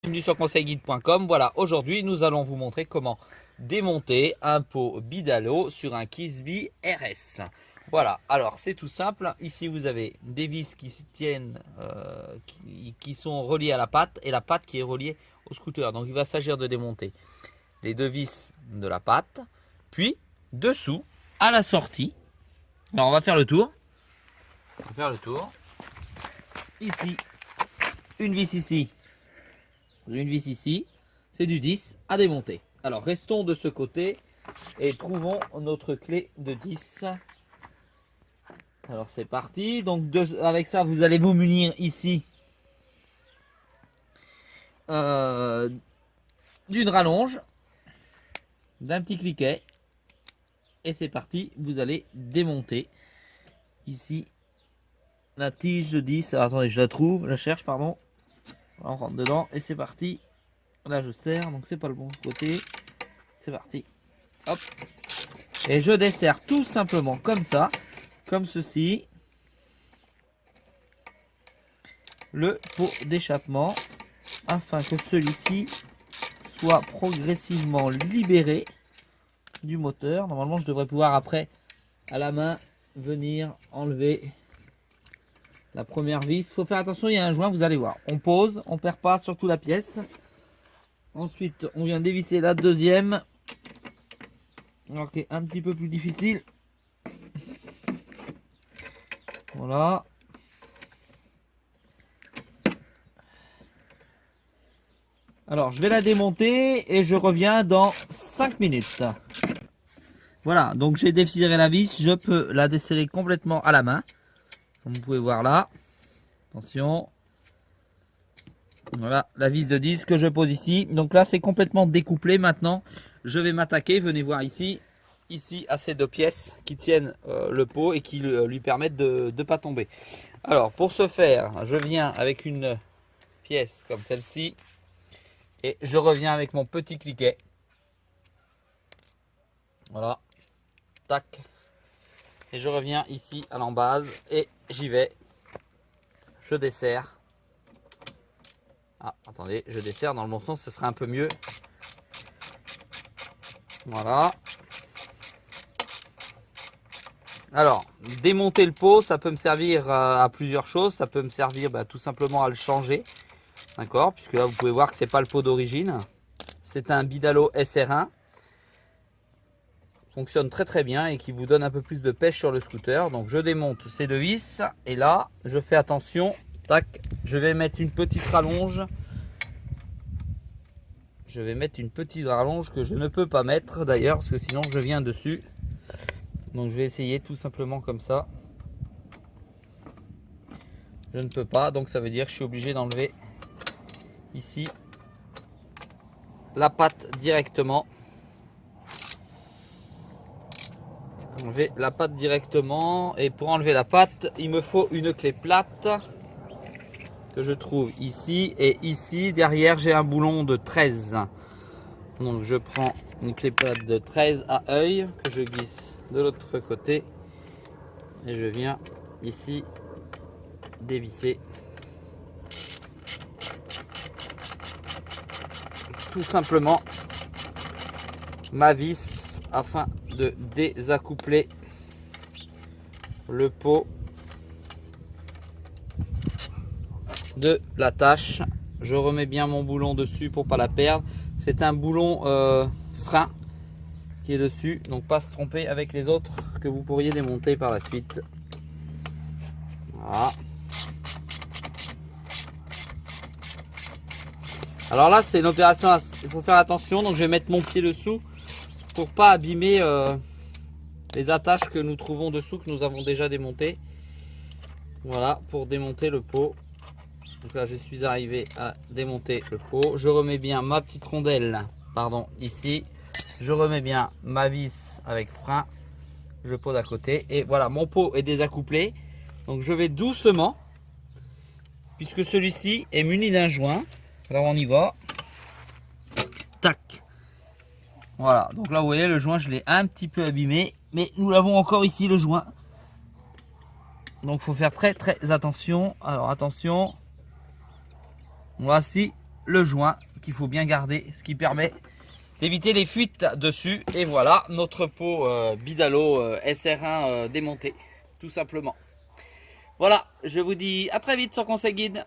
Bienvenue sur conseilguide.com. Voilà, aujourd'hui nous allons vous montrer comment démonter un pot Bidalo sur un Kisby RS. Voilà, alors c'est tout simple. Ici vous avez des vis qui se tiennent, qui sont reliées à la patte et la patte qui est reliée au scooter. Donc il va s'agir de démonter les deux vis de la patte, puis dessous à la sortie. Alors on va faire le tour. On va faire le tour. Ici, une vis ici. Une vis ici, c'est du 10 à démonter. Alors restons de ce côté et trouvons notre clé de 10. Alors c'est parti. Donc avec ça, vous allez vous munir ici d'une rallonge, d'un petit cliquet. Et c'est parti, vous allez démonter ici la tige de 10. Alors attendez, je la trouve, je la cherche, pardon. On rentre dedans et c'est parti. Là je serre, donc c'est pas le bon côté. C'est parti. Hop. Et je desserre tout simplement comme ça, comme ceci, le pot d'échappement afin que celui-ci soit progressivement libéré du moteur. Normalement je devrais pouvoir après à la main venir enlever la première vis. Il faut faire attention, il y a un joint, vous allez voir. On pose, on perd pas surtout la pièce. Ensuite, on vient dévisser la deuxième. Alors qui est un petit peu plus difficile. Voilà. Alors, je vais la démonter et je reviens dans 5 minutes. Voilà, donc j'ai desserré la vis. Je peux la desserrer complètement à la main. Comme vous pouvez voir là, attention, voilà la vis de 10 que je pose ici. Donc là c'est complètement découplé. Maintenant je vais m'attaquer, venez voir ici à ces deux pièces qui tiennent le pot et qui lui permettent de ne pas tomber. Alors pour ce faire, je viens avec une pièce comme celle-ci et je reviens avec mon petit cliquet. Voilà, tac. Et je reviens ici à l'embase et j'y vais. Je desserre. Ah, attendez, je desserre dans le bon sens, ce sera un peu mieux. Voilà. Alors, démonter le pot, ça peut me servir à plusieurs choses. Ça peut me servir tout simplement à le changer. D'accord, puisque là, vous pouvez voir que ce n'est pas le pot d'origine. C'est un Bidalo SR1. Fonctionne très très bien et qui vous donne un peu plus de pêche sur le scooter. Donc je démonte ces deux vis et là je fais attention, tac, je vais mettre une petite rallonge. Je vais mettre une petite rallonge que je ne peux pas mettre d'ailleurs parce que sinon je viens dessus. Donc je vais essayer tout simplement comme ça. Je ne peux pas, donc ça veut dire que je suis obligé d'enlever ici la patte directement. Enlever la patte directement, et pour enlever la patte il me faut une clé plate que je trouve ici, et ici derrière j'ai un boulon de 13. Donc je prends une clé plate de 13 à œil que je glisse de l'autre côté et je viens ici dévisser tout simplement ma vis afin de désaccoupler le pot de la tâche. Je remets bien mon boulon dessus pour pas la perdre. C'est un boulon frein qui est dessus, donc pas se tromper avec les autres que vous pourriez démonter par la suite. Voilà. Alors là c'est une opération, il faut faire attention, donc je vais mettre mon pied dessous pour pas abîmer les attaches que nous trouvons dessous, que nous avons déjà démontées. Voilà, pour démonter le pot. Donc là je suis arrivé à démonter le pot. Je remets bien ma petite rondelle, pardon, ici. Je remets bien ma vis avec frein. Je pose à côté et voilà, mon pot est désaccouplé. Donc je vais doucement, puisque celui-ci est muni d'un joint. Alors on y va. Tac. Voilà, donc là vous voyez le joint je l'ai un petit peu abîmé, mais nous l'avons encore ici le joint. Donc il faut faire très très attention. Alors attention. Voici le joint qu'il faut bien garder, ce qui permet d'éviter les fuites dessus. Et voilà notre pot Bidalo SR1 démonté, tout simplement. Voilà, je vous dis à très vite sur Conseil Guide.